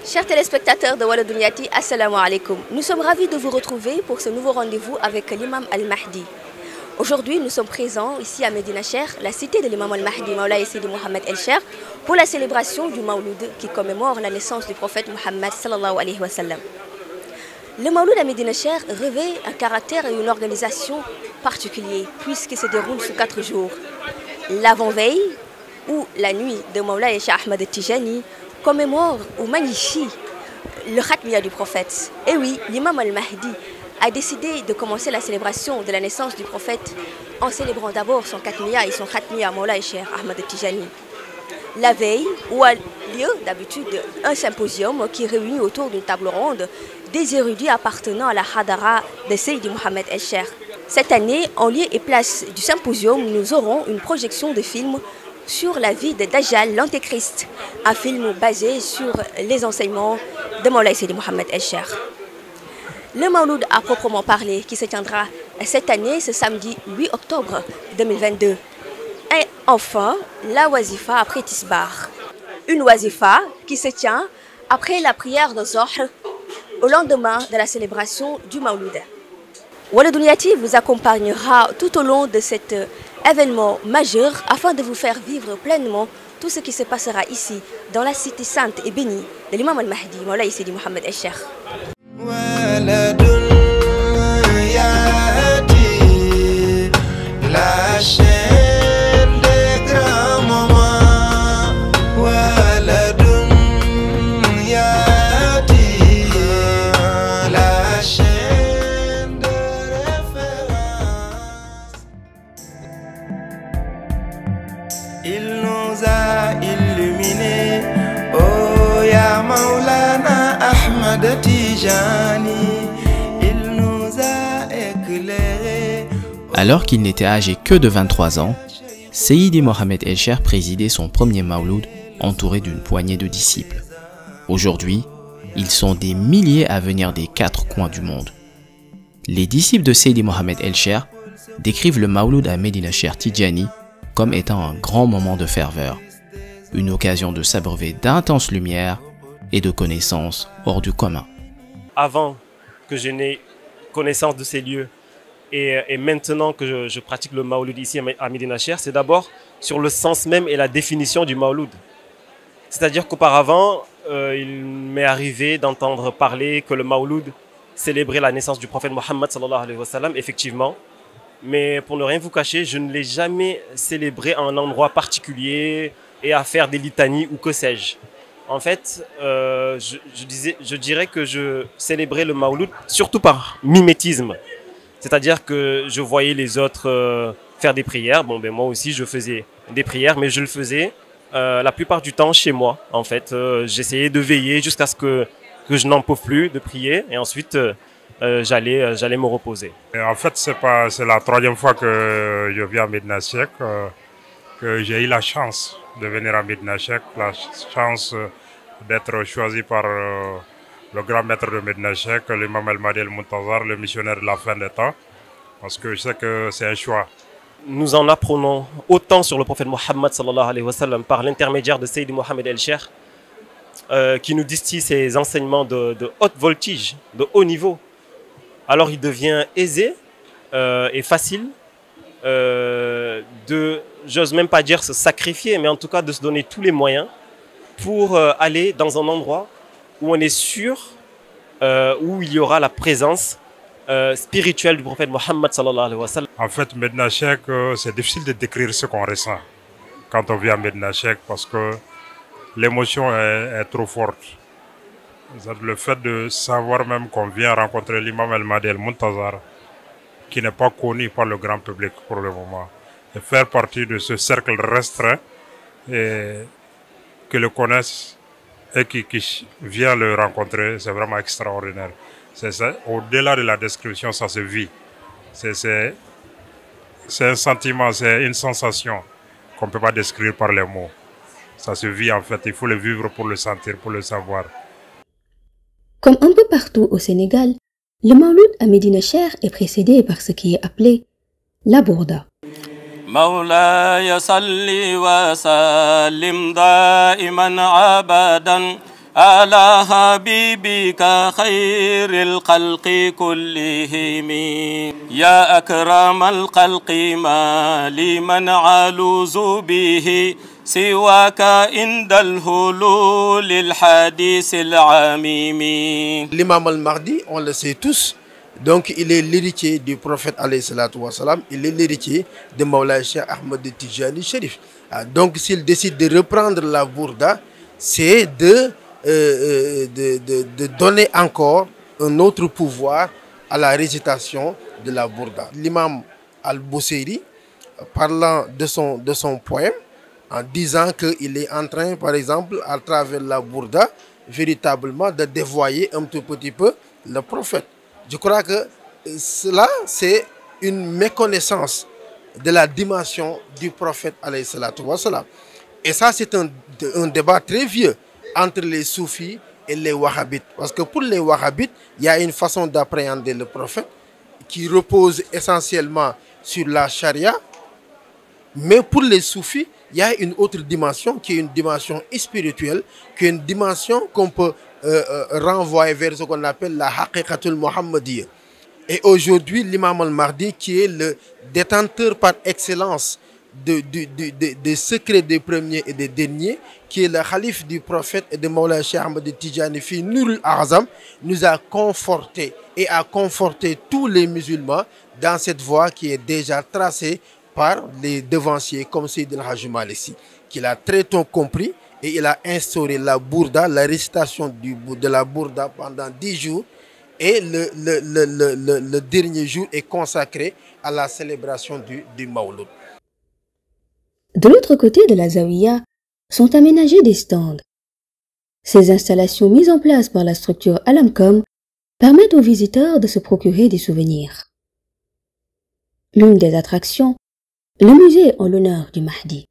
Chers téléspectateurs de Wala Dunyati, assalamu alaikum. Nous sommes ravis de vous retrouver pour ce nouveau rendez-vous avec l'imam Al-Mahdi. Aujourd'hui, nous sommes présents ici à Medina Cheikh, la cité de l'imam Al-Mahdi, Mawlaï Sidi Mohamed El-Cheikh, pour la célébration du Mawlud qui commémore la naissance du prophète Mohammed sallallahu alayhi wa sallam. Le Mawlud à Medina Cheikh revêt un caractère et une organisation particuliers puisqu'il se déroule sur 4 jours. L'avant-veille ou la nuit de Mawlaï Cheikh Ahmed El-Tijani commémore ou magnifie le khatmiya du prophète. Et oui, l'imam Al-Mahdi a décidé de commencer la célébration de la naissance du prophète en célébrant d'abord son khatmiya et son khatmiya Mawlaï Cheikh Ahmed El-Tijani. La veille, où a lieu d'habitude un symposium qui réunit autour d'une table ronde des érudits appartenant à la Hadara de Seydi Mohamed El-Cheikh. Cette année, en lieu et place du symposium, nous aurons une projection de film sur la vie de Dajjal, l'Antéchrist, un film basé sur les enseignements de Mawlaï Seydi Mohamed El-Cheikh. Le Mawlud à proprement parler, qui se tiendra cette année, ce samedi 8 octobre 2022. Et enfin, la Wazifa après Tisbar. Une Wazifa qui se tient après la prière de Zohr, au lendemain de la célébration du Mawlud. Wala Dunyati vous accompagnera tout au long de cet événement majeur afin de vous faire vivre pleinement tout ce qui se passera ici, dans la cité sainte et bénie de l'imam Al-Mahdi, Mawlaï Sidi Mohamed El-Cheikh. Il nous a illuminés, oh ya Maulana Ahmad Tijani, il nous a éclairés. Alors qu'il n'était âgé que de 23 ans, Seydi Mohamed El-Cheikh présidait son premier Mawlud entouré d'une poignée de disciples. Aujourd'hui, ils sont des milliers à venir des 4 coins du monde. Les disciples de Seydi Mohamed El-Cheikh décrivent le Mawlud à Medina Cheikh Tidjani comme étant un grand moment de ferveur, une occasion de s'abreuver d'intenses lumières et de connaissances hors du commun. Avant que je n'ai connaissance de ces lieux et maintenant que je pratique le Mawlud ici à Medina Cheikh, c'est d'abord sur le sens même et la définition du Mawlud. C'est-à-dire qu'auparavant, il m'est arrivé d'entendre parler que le Mawlud célébrait la naissance du prophète Mohammed sallallahu alayhi wa sallam, effectivement. Mais pour ne rien vous cacher, je ne l'ai jamais célébré à un endroit particulier et à faire des litanies ou que sais-je. En fait, je dirais que je célébrais le Mawlud surtout par mimétisme. C'est-à-dire que je voyais les autres faire des prières. Bon, ben moi aussi, je faisais des prières, mais je le faisais la plupart du temps chez moi. En fait, j'essayais de veiller jusqu'à ce que je n'en peux plus de prier. Et ensuite, j'allais me reposer. Et en fait, c'est la 3e fois que je viens à Medina Cheikh, que j'ai eu la chance de venir à Medina Cheikh, la chance d'être choisi par le grand maître de Medina Cheikh, l'imam Al-Mahdi El-Muntazar, le missionnaire de la fin des temps, parce que je sais que c'est un choix. Nous en apprenons autant sur le prophète Mohammed sallallahu alayhi wa sallam par l'intermédiaire de Seydi Mohamed El-Cheikh, qui nous distille ses enseignements de haute voltige, de haut niveau. Alors il devient aisé et facile j'ose même pas dire se sacrifier, mais en tout cas de se donner tous les moyens pour aller dans un endroit où on est sûr, où il y aura la présence spirituelle du prophète Mohammed sallallahu alayhi wa sallam. En fait, Medina Cheikh, c'est difficile de décrire ce qu'on ressent quand on vient à Medina Cheikh parce que l'émotion est trop forte. Le fait de savoir même qu'on vient rencontrer l'imam Al-Mahdi El-Muntazar, qui n'est pas connu par le grand public pour le moment, et faire partie de ce cercle restreint et que le connaissent et qui vient le rencontrer, c'est vraiment extraordinaire. Au-delà de la description, ça se vit. C'est un sentiment, c'est une sensation qu'on ne peut pas décrire par les mots. Ça se vit en fait, il faut le vivre pour le sentir, pour le savoir. Comme un peu partout au Sénégal, le Mawlud à Medina Cheikh est précédé par ce qui est appelé la Bourda. مولاي صل وسلم دائما ابدا على حبيبك خير الخلق كلهم يا أكرم الخلق ما لمن علوز به سواك عند الهلول الحديث العميم. L'imam al-Mahdi, on le sait tous, donc il est l'héritier du prophète alayhi salatu wa salam, il est l'héritier de Mawlana Cheikh Ahmed Tijani Sharif. Donc s'il décide de reprendre la bourda, c'est de donner encore un autre pouvoir à la récitation de la bourda. L'imam al-Busayri, parlant de son poème, en disant qu'il est en train, par exemple, à travers la bourda, véritablement de dévoyer un tout petit peu le prophète. Je crois que cela, c'est une méconnaissance de la dimension du prophète alayhi salatu wa salam. Et ça, c'est un débat très vieux entre les soufis et les wahhabites. Parce que pour les wahhabites, il y a une façon d'appréhender le prophète qui repose essentiellement sur la charia. Mais pour les soufis, il y a une autre dimension qui est une dimension spirituelle, qui est une dimension qu'on peut renvoyer vers ce qu'on appelle la haqiqatul muhammadiyya. Et aujourd'hui, l'imam al-Mahdi, qui est le détenteur par excellence des secrets des premiers et des derniers, qui est le calife du prophète et de Mawlana Cheikh Ahmed Tijani Fi Nourul Azam, nous a conforté et a conforté tous les musulmans dans cette voie qui est déjà tracée par les devanciers comme Sayyid al-Hajj Malisi, qu'il a très tôt compris et il a instauré la bourda, la récitation de la bourda pendant 10 jours et le dernier jour est consacré à la célébration du Mawlud. De l'autre côté de la Zawiya sont aménagés des stands. Ces installations mises en place par la structure Alamcom permettent aux visiteurs de se procurer des souvenirs. L'une des attractions, le musée en l'honneur du Mahdi.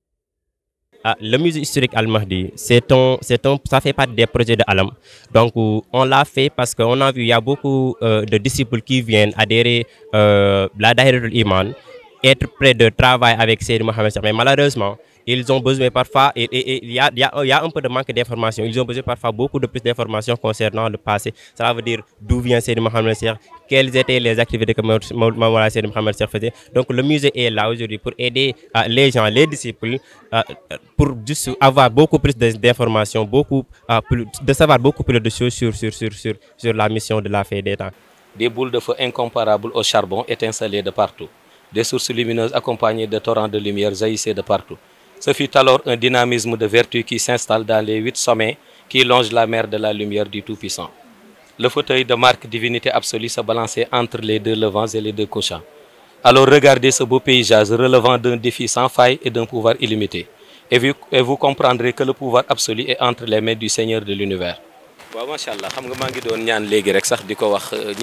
Le musée historique Al-Mahdi, ça fait partie des projets de Alam. Donc on l'a fait parce qu'on a vu il y a beaucoup de disciples qui viennent adhérer la Dahiratul Iman, être près de travail avec Sayyid Mohamed. Mais malheureusement, ils ont besoin parfois, il y a un peu de manque d'informations. Ils ont besoin parfois beaucoup de plus d'informations concernant le passé. Ça veut dire d'où vient Sayyid Mohamed Cheikh, quelles étaient les activités que Mawlana Sayyid Mohamed Cheikh faisait. Donc le musée est là aujourd'hui pour aider les gens, les disciples, pour juste avoir beaucoup plus d'informations, de savoir beaucoup plus de choses sur la mission de la fée des temps. Des boules de feu incomparables au charbon étincelaient de partout. Des sources lumineuses accompagnées de torrents de lumière jaillissaient de partout. Ce fut alors un dynamisme de vertu qui s'installe dans les 8 sommets qui longent la mer de la lumière du Tout-Puissant. Le fauteuil de marque divinité absolue se balançait entre les deux levants et les deux couchants. Alors regardez ce beau paysage relevant d'un défi sans faille et d'un pouvoir illimité. Et vous comprendrez que le pouvoir absolu est entre les mains du Seigneur de l'univers.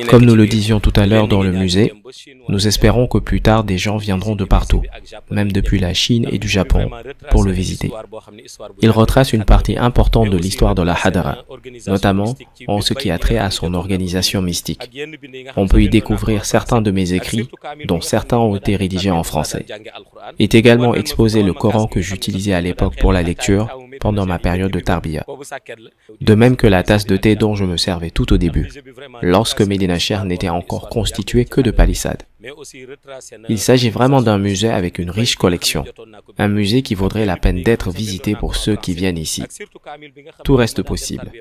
Comme nous le disions tout à l'heure dans le musée, nous espérons que plus tard des gens viendront de partout, même depuis la Chine et du Japon, pour le visiter. Il retrace une partie importante de l'histoire de la Hadara, notamment en ce qui a trait à son organisation mystique. On peut y découvrir certains de mes écrits, dont certains ont été rédigés en français. Est également exposé le Coran que j'utilisais à l'époque pour la lecture pendant ma période de Tarbiya. De même que la tasse de thé dont je me servais tout au début, lorsque Médina Cheikh n'était encore constitué que de palissades. Il s'agit vraiment d'un musée avec une riche collection, un musée qui vaudrait la peine d'être visité pour ceux qui viennent ici. Tout reste possible.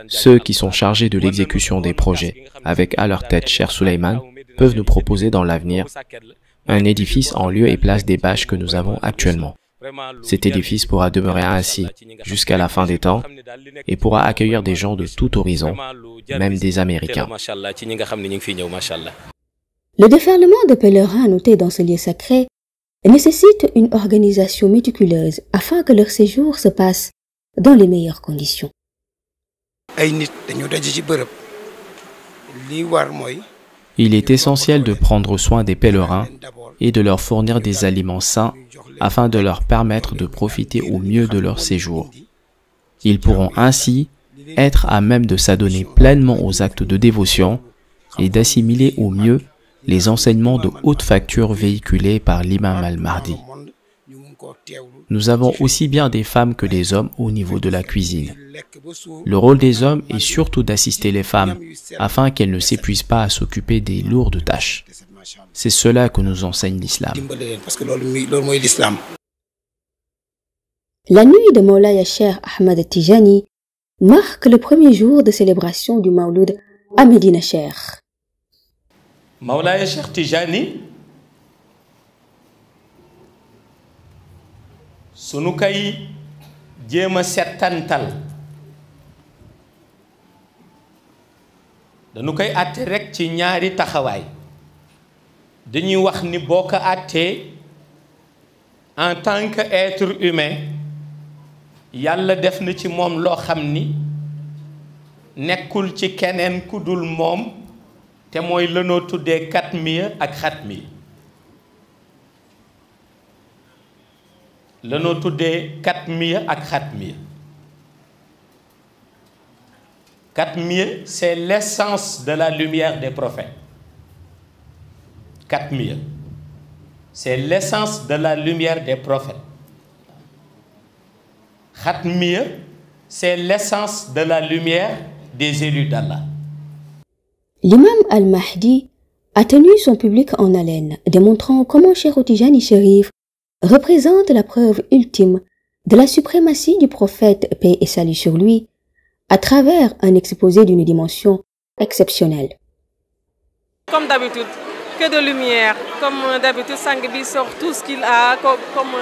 Ceux qui sont chargés de l'exécution des projets, avec à leur tête Cheikh Souleymane, peuvent nous proposer dans l'avenir un édifice en lieu et place des bâches que nous avons actuellement. Cet édifice pourra demeurer ainsi jusqu'à la fin des temps et pourra accueillir des gens de tout horizon, même des Américains. Le déferlement de pèlerins notés dans ce lieu sacré nécessite une organisation méticuleuse afin que leur séjour se passe dans les meilleures conditions. Il est essentiel de prendre soin des pèlerins et de leur fournir des aliments sains afin de leur permettre de profiter au mieux de leur séjour. Ils pourront ainsi être à même de s'adonner pleinement aux actes de dévotion et d'assimiler au mieux les enseignements de haute facture véhiculés par l'imam al-Mahdi. nous avons aussi bien des femmes que des hommes au niveau de la cuisine. Le rôle des hommes est surtout d'assister les femmes afin qu'elles ne s'épuisent pas à s'occuper des lourdes tâches. C'est cela que nous enseigne l'islam. La nuit de Mawlaya Cheikh Ahmed Tijani marque le premier jour de célébration du Mawlud à Médina Cheikh. Mawlaya Cheikh Tijani sunu kay jéem a settantal dañu koy àtte rek ci ñaari taxawaay dañuy wax ni boo ko àttee en tant que être humain yàlla def na ci moom loo xam ni nekkul ci keneen ku dul moom te mooy lanoo tuddee katmiya ak xatmiya lanoo tuddee katmiya ak xatmiya katmiya c'est l'essence de la lumière des prophètes. Katmiya c'est l'essence de la lumière des prophètes. Khatmiya c'est l'essence de la lumière des élus d'Allah. L'imam al-Mahdi a tenu son public en haleine, démontrant comment Cheikh Tijani Chérif représente la preuve ultime de la suprématie du prophète, paix et salut sur lui, à travers un exposé d'une dimension exceptionnelle. Comme d'habitude, que de lumière. Comme d'habitude, Sangbi sort tout ce qu'il a comme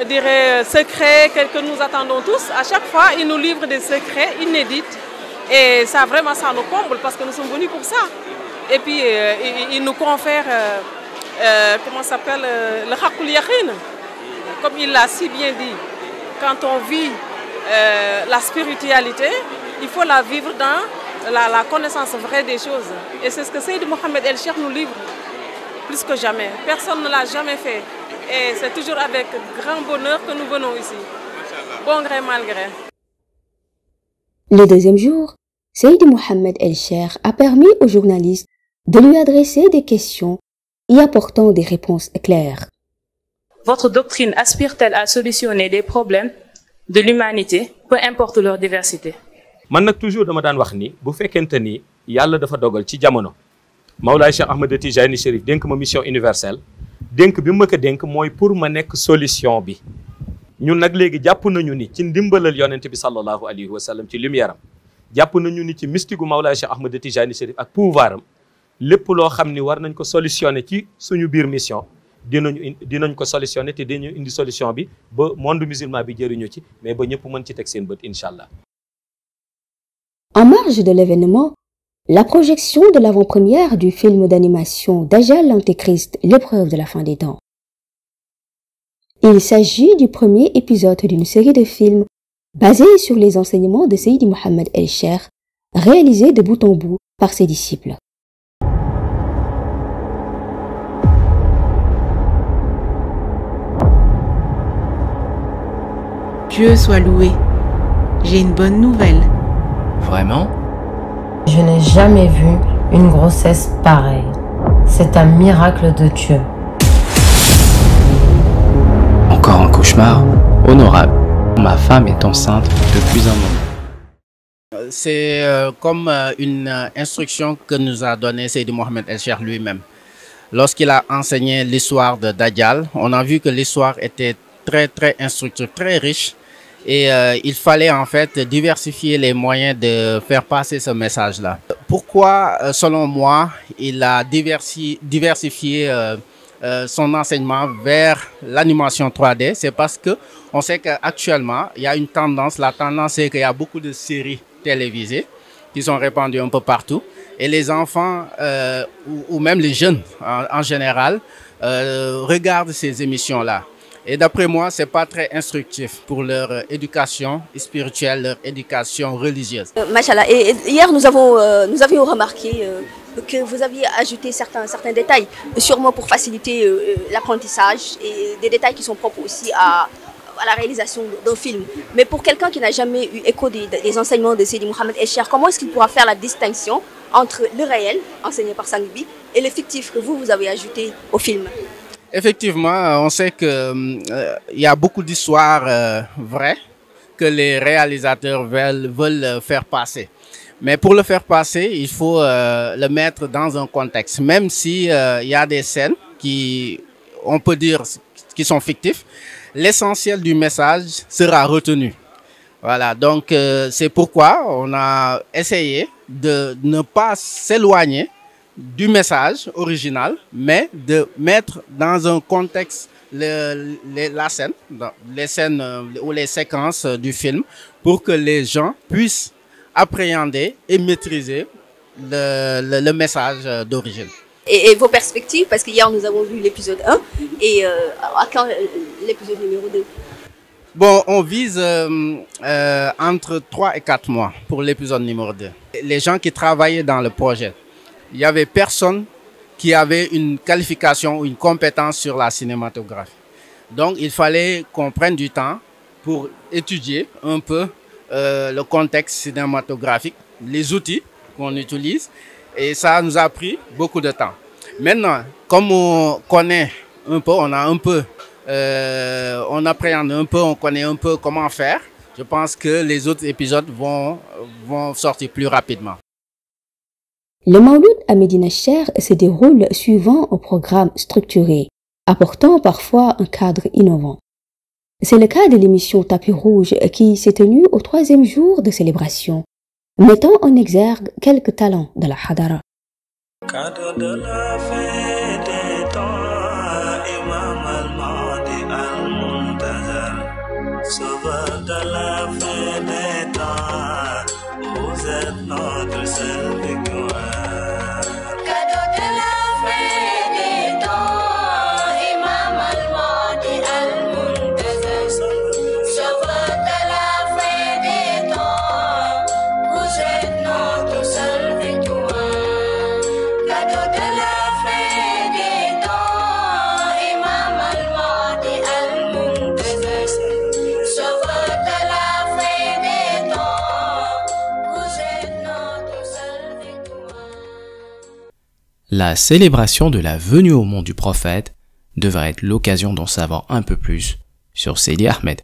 je dirais, secrets que nous attendons tous. À chaque fois, il nous livre des secrets inédits. Et ça, vraiment, ça nous comble parce que nous sommes venus pour ça. Et puis, il nous confère, comment ça s'appelle, le Haqqul Yaqin. Comme il l'a si bien dit, quand on vit la spiritualité, il faut la vivre dans la connaissance vraie des choses. Et c'est ce que Seydi Mohamed El Cheikh nous livre plus que jamais. Personne ne l'a jamais fait. Et c'est toujours avec grand bonheur que nous venons ici. Bon gré, mal gré. Le deuxième jour, Seydi Mohamed El Cheikh a permis aux journalistes de lui adresser des questions y apportant des réponses claires. Votre doctrine aspire-t-elle à solutionner des problèmes de l'humanité, peu importe leur diversité? Man nak toujours dama daan wax ni bu fekkente ni yàlla dafa dogal ci jamono Mawlaay Cheikh Ahmed Tijani Chérif dénk ma mission universelle dénk bi ma ko dénk mooy pour ma nekk solution bi. Ñun nag léegi jàpp nañu ni ci ndimbalal yonent bi sallallahu alayhi wa sallam ci lumière am jàpp nañu ni ci mystique gu Mawlaay Cheikh Ahmed Tijani Chérif ak pouvoir am lépp loo xam ni war nañ ko solutionner ci suñu biir mission dinañ ko solutionner te dinañu indi solution bi ba monde musulman bi jëriñu ci mais ba ñëpp mën ci teg seen bët inch'Allah. En marge de l'événement, la projection de l'avant-première du film d'animation Dajjal l'Antéchrist, l'épreuve de la fin des temps. Il s'agit du premier épisode d'une série de films basés sur les enseignements de Seydi Mohamed El Cheikh, réalisés de bout en bout par ses disciples. Dieu soit loué. J'ai une bonne nouvelle. Vraiment? Je n'ai jamais vu une grossesse pareille. C'est un miracle de Dieu. Encore un cauchemar? Honorable. Ma femme est enceinte depuis un moment. C'est comme une instruction que nous a donnée Seydi Mohamed El Cheikh lui-même. Lorsqu'il a enseigné l'histoire de Dajjal, on a vu que l'histoire était très instructive, très riche. Et il fallait en fait diversifier les moyens de faire passer ce message-là. Pourquoi, selon moi, il a diversifié son enseignement vers l'animation 3D? C'est parce que on sait qu'actuellement, il y a une tendance. La tendance, c'est qu'il y a beaucoup de séries télévisées qui sont répandues un peu partout. Et les enfants, ou même les jeunes en général, regardent ces émissions-là. Et d'après moi, ce n'est pas très instructif pour leur éducation spirituelle, leur éducation religieuse. Machallah. Et hier, nous avions remarqué que vous aviez ajouté certains détails, sûrement pour faciliter l'apprentissage et des détails qui sont propres aussi à la réalisation d'un film. Mais pour quelqu'un qui n'a jamais eu écho des enseignements de Seydi Mohamed El Cheikh, comment est-ce qu'il pourra faire la distinction entre le réel, enseigné par Sangbi, et le fictif que vous avez ajouté au film? Effectivement, on sait qu'il y a beaucoup d'histoires vraies que les réalisateurs veulent faire passer. Mais pour le faire passer, il faut le mettre dans un contexte. Même si il y a des scènes qui, on peut dire, qui sont fictifs, l'essentiel du message sera retenu. Voilà, donc c'est pourquoi on a essayé de ne pas s'éloigner du message original, mais de mettre dans un contexte la scène, les scènes ou les séquences du film pour que les gens puissent appréhender et maîtriser le message d'origine. Et vos perspectives, parce qu'hier nous avons vu l'épisode 1, et à quand l'épisode numéro 2? Bon, on vise entre 3 et 4 mois pour l'épisode numéro 2. Les gens qui travaillaient dans le projet, il n'y avait personne qui avait une qualification ou une compétence sur la cinématographie. Donc, il fallait qu'on prenne du temps pour étudier un peu le contexte cinématographique, les outils qu'on utilise, et ça nous a pris beaucoup de temps. Maintenant, comme on connaît un peu, on appréhende un peu, on connaît un peu comment faire, je pense que les autres épisodes vont sortir plus rapidement. Le Mawlud à Médina Cheikh se déroule suivant un programme structuré, apportant parfois un cadre innovant. C'est le cas de l'émission Tapis Rouge qui s'est tenue au 3e jour de célébration, mettant en exergue quelques talents de la Hadara. La célébration de la venue au monde du prophète devrait être l'occasion d'en savoir un peu plus sur Seydi Ahmed,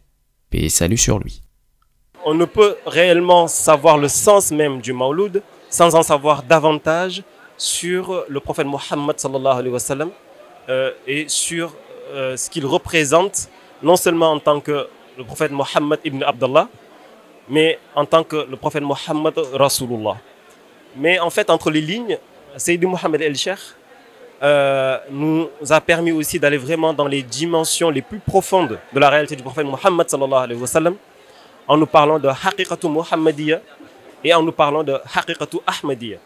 paix et salut sur lui. On ne peut réellement savoir le sens même du Mawlud sans en savoir davantage sur le prophète Mohammed sallallahu alayhi wa sallam et sur ce qu'il représente, non seulement en tant que le prophète Mohammed ibn Abdallah, mais en tant que le prophète Mohammed Rasulullah. Mais en fait, entre les lignes, Seydi Mohammed El-Cheikh nous a permis aussi d'aller vraiment dans les dimensions les plus profondes de la réalité du prophète Mohammed sallallahu alayhi wa sallam, en nous parlant de Haqiqatu Muhammadiyya et en nous parlant de Haqiqatu Ahmadiyya.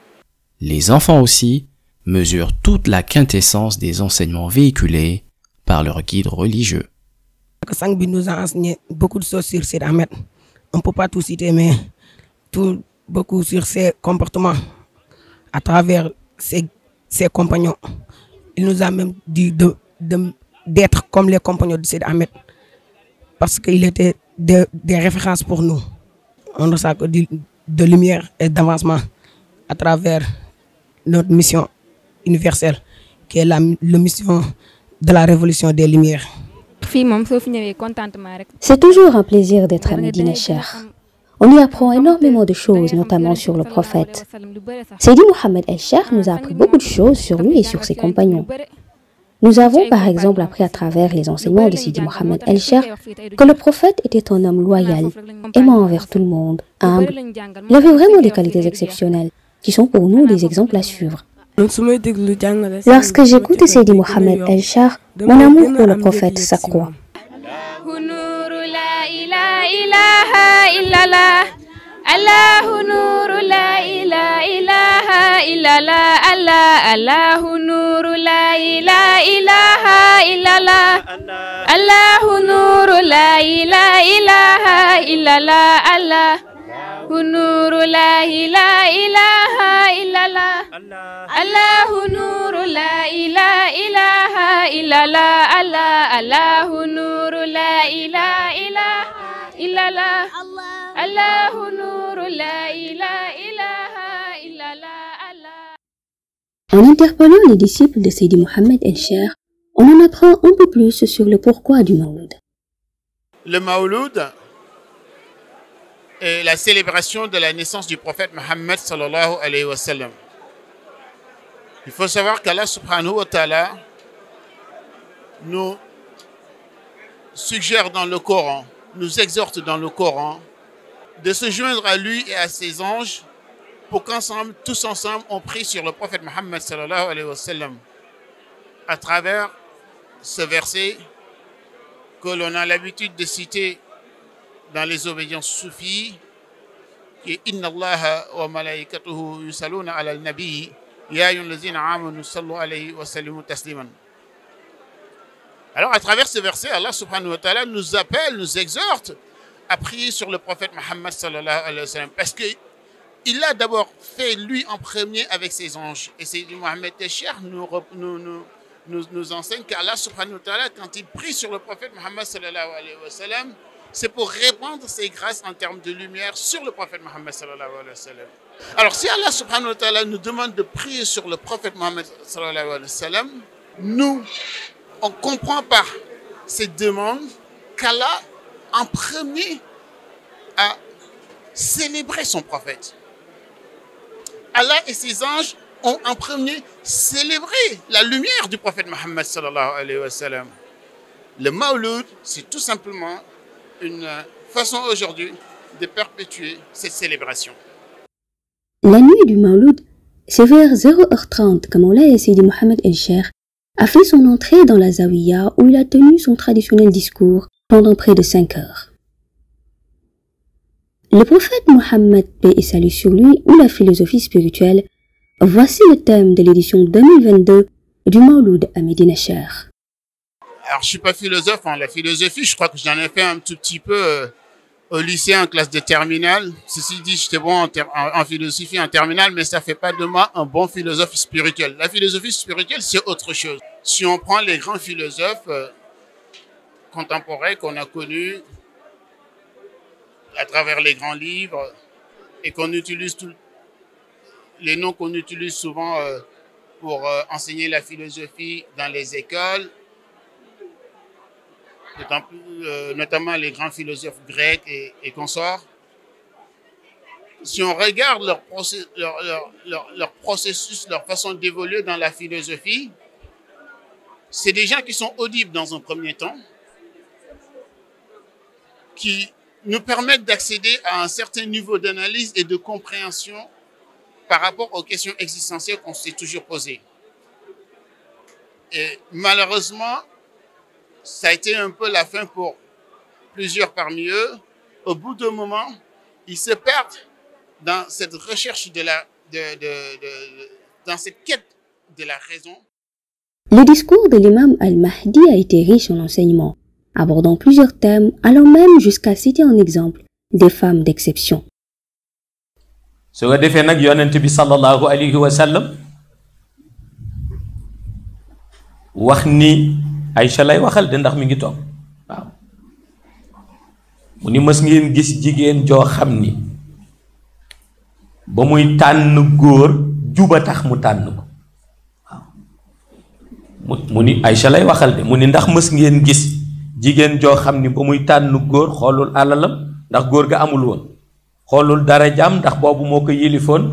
Les enfants aussi mesurent toute la quintessence des enseignements véhiculés par leur guide religieux. Sang bi nous a enseigné beaucoup de choses sur Seydi Ahmed. On ne peut pas tout citer, mais beaucoup sur ses comportements à travers ses compagnons. Il nous a même dit d'être comme les compagnons de Seydi Ahmed, parce qu'il était des références pour nous. On ressent de lumière et d'avancement à travers notre mission universelle, qui est la mission de la révolution des Lumières. C'est toujours un plaisir d'être à Médina Cheikh. On y apprend énormément de choses, notamment sur le prophète. Seydi Mohammed El-Cheikh nous a appris beaucoup de choses sur lui et sur ses compagnons. Nous avons par exemple appris à travers les enseignements de Seydi Mohammed El-Cheikh que le prophète était un homme loyal, aimant envers tout le monde, humble. Il avait vraiment des qualités exceptionnelles, qui sont pour nous des exemples à suivre. Lorsque j'écoute Seydi Mohammed El-Cheikh, mon amour pour le prophète s'accroît. Allahu nuru la ilaha illallah, Allahu nuru la ilaha illallah, Allahu nuru la ilaha illallah, Allahu nuru la ilaha illallah, Allahu nuru la ilaha illallah, Allahu nuru la ilaha illallah, Allahu nuru la ilaha illallah. En interpellant les disciples de Seydi Mohammed El-Cheikh, On en apprend un peu plus sur le pourquoi du Mawlud. Le Mawlud est la célébration de la naissance du prophète Mohammed sallallahu alayhi wa sallam. Il faut savoir qu'Allah subhanahu wa ta'ala nous suggère dans le Coran, nous exhorte dans le Coran de se joindre à lui et à ses anges pour qu'ensemble, tous ensemble, on prie sur le prophète Mohammed sallallahu alayhi wa sallam à travers ce verset que l'on a l'habitude de citer dans les obédiences soufis, qui est Inna Allah wa malaikatuhu yusalluna ala al-nabi ya ayyuhallazina amanu sallu alayhi wa sallimu tasliman. Alors à travers ce verset, Allah subhanahu wa ta'ala nous appelle, nous exhorte à prier sur le prophète Mohammed sallallahu alayhi wa sallam, parce qu'il l'a d'abord fait lui en premier avec ses anges. Et Sayyidi Mohammed Cheikh nous enseigne qu'Allah subhanahu wa ta'ala, quand il prie sur le prophète Mohammed sallallahu alayhi wa sallam, c'est pour répandre ses grâces en termes de lumière sur le prophète Mohammed sallallahu alayhi wa sallam. Alors si Allah subhanahu wa ta'ala nous demande de prier sur le prophète Mohammed sallallahu alayhi wa sallam, nous, on comprend par cette demande qu'Allah en premier a célébré son prophète. Allah et ses anges ont en premier célébré la lumière du prophète Mohammed sallallahu alayhi wa sallam. Le Mawlud, c'est tout simplement une façon aujourd'hui de perpétuer cette célébration. La nuit du Mawlud, c'est vers 0h30 que Mawlaya Sidi Mohammed El-Cheikh a fait son entrée dans la Zawiya où il a tenu son traditionnel discours pendant près de 5 heures. Le prophète Mohammed, paix et salut sur lui, ou la philosophie spirituelle, voici le thème de l'édition 2022 du Mawlud à Médina Cheikh. Alors, je ne suis pas philosophe, la philosophie, je crois que j'en ai fait un tout petit peu au lycée en classe de terminale. Ceci dit, j'étais bon en philosophie en terminale, mais ça ne fait pas de moi un bon philosophe spirituel. La philosophie spirituelle, c'est autre chose. Si on prend les grands philosophes contemporains qu'on a connus à travers les grands livres et qu'on utilise les noms qu'on utilise souvent pour enseigner la philosophie dans les écoles, notamment les grands philosophes grecs et consorts. Si on regarde leur processus, leur façon d'évoluer dans la philosophie, c'est des gens qui sont audibles dans un premier temps, qui nous permettent d'accéder à un certain niveau d'analyse et de compréhension par rapport aux questions existentielles qu'on s'est toujours posées. Et malheureusement, ça a été un peu la fin pour plusieurs parmi eux. Au bout d'un moment, ils se perdent dans cette recherche dans cette quête de la raison. Le discours de l'imam Al-Mahdi a été riche en enseignements, abordant plusieurs thèmes, allant même jusqu'à citer en exemple des femmes d'exception. su ko defee nag yonent bi sallallahu alayhi wa sallam wax ni Aïcha lay waxal de ndax mi ngi toog waaw mu ni mës ngeen gis jigéen joo xam ni ba muy tànn góor juba tax mu tànn ko waaw mu ni Aïcha lay waxal de mu ni ndax mës ngeen gis jigéen joo xam ni ba muy tànn góor xoolul alalam ndax góor ga amul woon xoolul dara jam ndax boobu moo ko yilifoon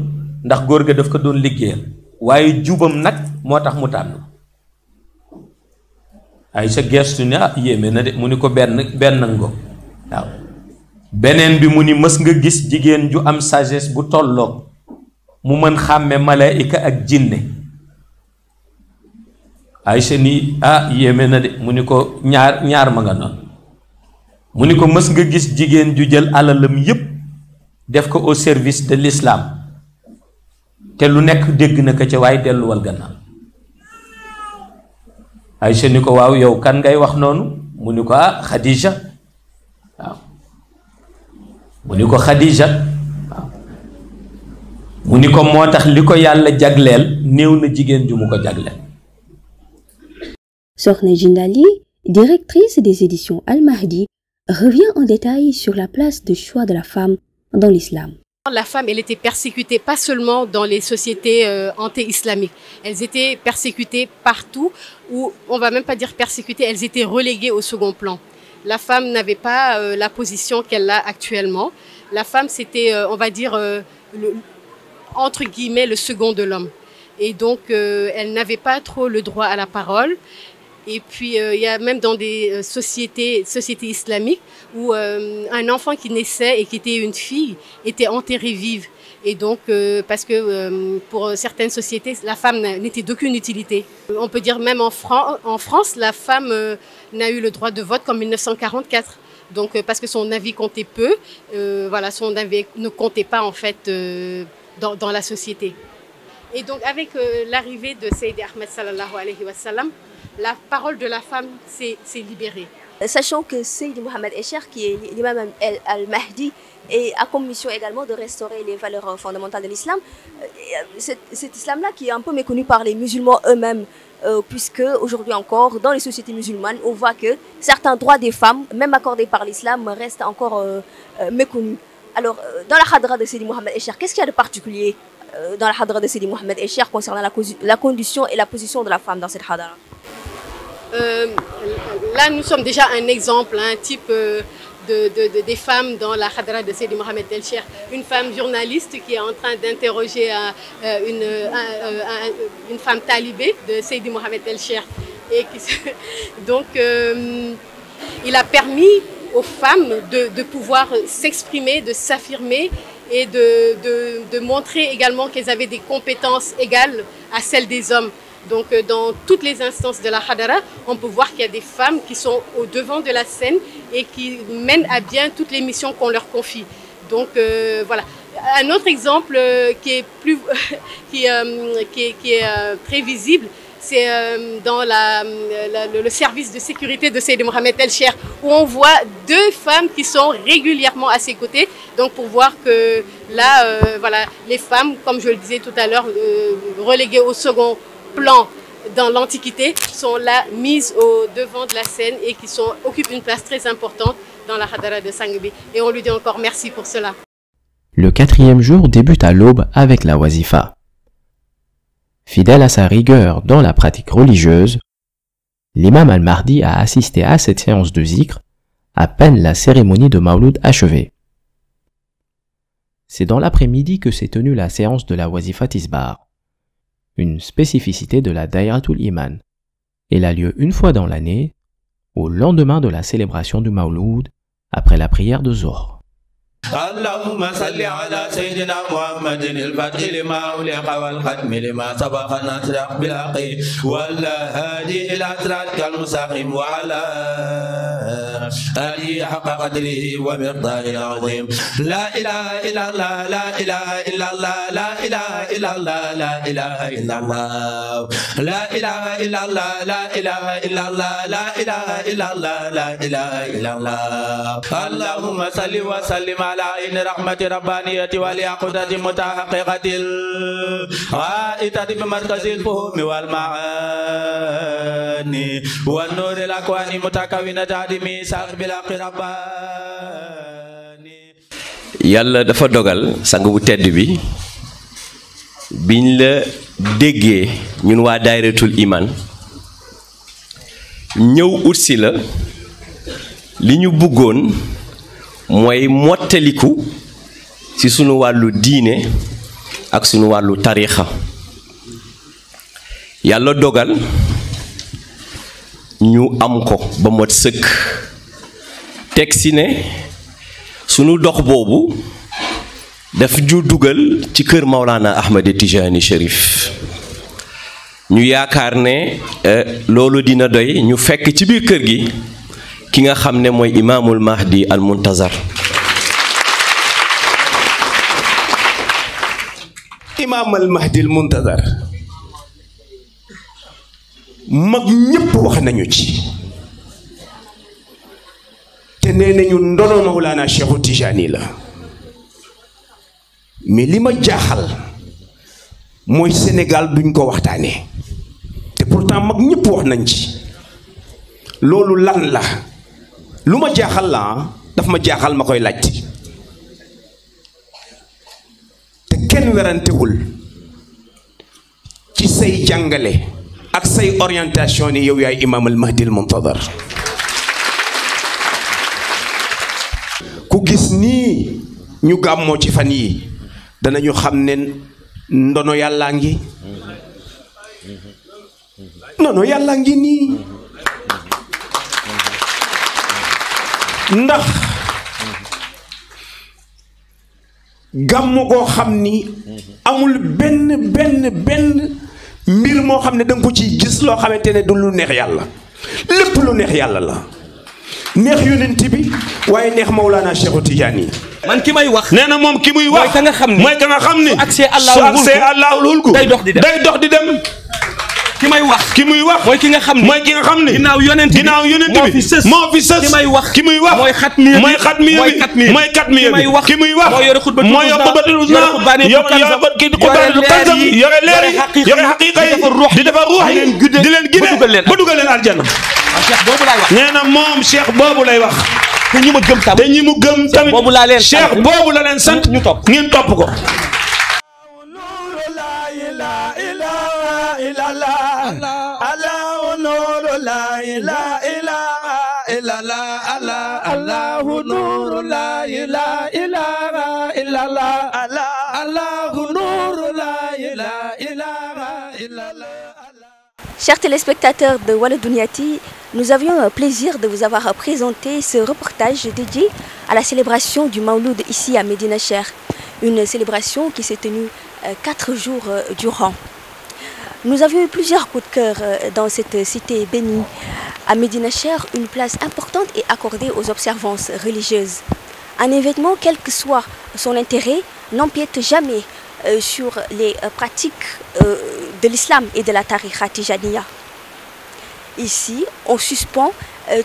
ndax góor ga daf ko doon liggéeyal waaye jubam nag moo tax mu tànn ay sa gestu ne yéeme na de mu ni ko benn ngo waaw beneen bi mu ni mës nga gis jigéen ju am sagesse bu tolloog mu mën xàmme malaika ak jinne ay sa ni yéeme na de mu ni ko ñaar ma nga noonu mu ni ko mës nga gis jigéen ju jël alalam yépp def ko au service de l'islam te lu nekk dégg na ko ca waaye delluwal gannaaw Aïcha ni ko waaw yow kan ngay wax noonu mu ni ko Khadija waaw mu ni ko Khadija waaw mu ni ko moo tax li ko yàlla jagleel néew na jigéen ju mu ko jagleel. Sokhna Jindali, directrice des éditions Al-Mahdi, revient en détail sur la place de choix de la femme dans l'islam. La femme, elle était persécutée pas seulement dans les sociétés anti-islamiques. Elles étaient persécutées partout, ou on va même pas dire persécutées, elles étaient reléguées au second plan. La femme n'avait pas la position qu'elle a actuellement. La femme, c'était, on va dire, entre guillemets, le second de l'homme. Et donc, elle n'avait pas trop le droit à la parole. Et puis, il y a même dans des sociétés islamiques où un enfant qui naissait et qui était une fille était enterré vive. Et donc, parce que pour certaines sociétés, la femme n'était d'aucune utilité. On peut dire même en France, la femme n'a eu le droit de vote qu'en 1944. Donc, parce que son avis comptait peu, voilà, son avis ne comptait pas en fait dans la société. Et donc, avec l'arrivée de Seydi Ahmed sallallahu alayhi wa sallam, la parole de la femme s'est libérée. Sachant que Seydi Mohamed Escher, qui est l'imam al-Mahdi, a comme mission également de restaurer les valeurs fondamentales de l'islam, cet islam-là qui est un peu méconnu par les musulmans eux-mêmes, puisque aujourd'hui encore, dans les sociétés musulmanes, on voit que certains droits des femmes, même accordés par l'islam, restent encore méconnus. Alors, dans la hadra de Seydi Mohamed Escher, qu'est-ce qu'il y a de particulier dans la hadra de Seydi Mohamed Escher concernant la condition et la position de la femme dans cette hadra? Là, nous sommes déjà un exemple, un type des femmes dans la hadra de Seydi Mohamed Escher. Une femme journaliste qui est en train d'interroger une femme talibée de Seydi Mohamed Escher. Donc, il a permis aux femmes de pouvoir s'exprimer, de s'affirmer et de montrer également qu'elles avaient des compétences égales à celles des hommes. Donc dans toutes les instances de la hadara, on peut voir qu'il y a des femmes qui sont au devant de la scène et qui mènent à bien toutes les missions qu'on leur confie. Donc voilà. Un autre exemple qui est très visible, c'est dans le service de sécurité de Seydi Mohamed Escher, où on voit deux femmes qui sont régulièrement à ses côtés. Donc pour voir que là, voilà, les femmes, comme je le disais tout à l'heure, reléguées au second plan dans l'Antiquité, sont là mises au devant de la scène et qui occupent une place très importante dans la hadara de Sangubi. Et on lui dit encore merci pour cela. Le 4e jour débute à l'aube avec la wazifa. Fidèle à sa rigueur dans la pratique religieuse, l'imam al-Mahdi a assisté à cette séance de zikr à peine la cérémonie de Mawlud achevée. C'est dans l'après-midi que s'est tenue la séance de la wazifa Tisbar, une spécificité de la Daïratul Iman. Elle a lieu une fois dans l'année, au lendemain de la célébration du Mawlud, après la prière de Zohr. اللهم صل على سيدنا محمد الفتح لما أغلق والختم لما سبق نصر بالحق والهادي إلى صراطك المستقيم وعلى آله حق قدره ومقداره العظيم. لا إله إلا الله لا إله إلا الله لا إله إلا الله لا إله إلا الله لا إله إلا الله لا إله إلا الله لا إله إلا الله لا إله إلا الله. اللهم صل وسلم على عين رحمة ربانية واليقظة متحققة الغائطة بمركز الفهم والمعاني والنور الأكوان متكونة بميثاق بالحق رباني. yàlla dafa dogal sang bu tedd bi biñ la déggee ñun waa Daayiratul Iman ñëw utsi la li ñu bëggoon mooy mottaliku ci sunu wàllu diine ak sunu wàllu tariixa. yàlla dogal ñu am ko ba mot sëkk teg si ne sunu dox boobu daf ju dugal ci kër Maulana Ahmed Tijani Cherif. ñu yaakaar ne loolu dina doy ñu fekk ci biir kër gi ki nga xam ne mooy imaamul Mahdi al Muntazar. imaam al Mahdi al Muntazar mag ñépp wax nañu ci te nee nañu ndono Mawlana Cheikhu Tijani la, mais li ma jaaxal mooy Sénégal duñ ko waxtaanee te pourtant mag ñépp wax nañ ci. loolu lan la lu ma jaaxal la daf ma jaaxal ma koy laaj. kenn werantewul ci say jàngale ak say orientation ni yow yaay imam al mahdi al muntadar ku gis nii ñu gàmmoo ci fan yi danañu xam ne ndono yàllaa ngi ndono yàllaa ngi nii ndax gàmmu goo xam ni amul benn mbir moo xam ne danga ko ciy gis loo xamante ne du lu neex yàlla lépp lu neex yàlla la neex yonent bi waaye neex Mawlana Cheikhu Tidiane man ki may wax nee na moom ki muy wax mooy ka nga xam ni su agsee Allahul hulku day dox di dem ki may wax mooy ki nga xam ni ginnaaw yonent bi moo fi sës ki may wax mooy xatmiya mooy katmiya ki muy wax moo yore xutbatul uzna yore leer yi yore xaqiqa yi di defar ruux yi di leen gide ba dugal leen aljanna nee na moom cheikh boobu lay wax te ñi mu gëm tamit cheikh boobu la leen sant ngeen topp ko Chers téléspectateurs de Wala Dunyati, nous avions le plaisir de vous avoir présenté ce reportage dédié à la célébration du Mawlud ici à Médina Cheikh, une célébration qui s'est tenue 4 jours durant. Nous avions eu plusieurs coups de cœur dans cette cité bénie. À Médina Cheikh, une place importante est accordée aux observances religieuses. Un événement, quel que soit son intérêt, n'empiète jamais sur les pratiques de l'islam et de la tariqa tijaniya. Ici, on suspend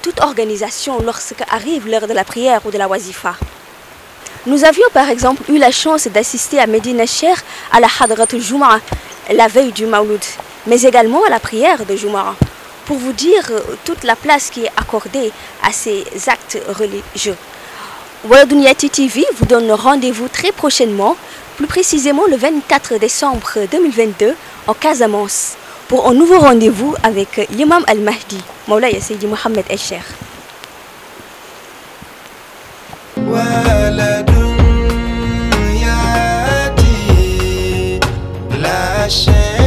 toute organisation lorsque arrive l'heure de la prière ou de la wazifa. Nous avions par exemple eu la chance d'assister à Médina Cheikh à la Hadratul Jumu'ah, la veille du Mawlud, mais également à la prière de Jumu'ah, pour vous dire toute la place qui est accordée à ces actes religieux. Wala Dunyati TV vous donne rendez-vous très prochainement, plus précisément le 24 décembre 2022 en Casamance, pour un nouveau rendez-vous avec l'imam al-Mahdi, Mawlaya Seydi Mohamed El Cheikh. Wala Dunyati, la chaîne.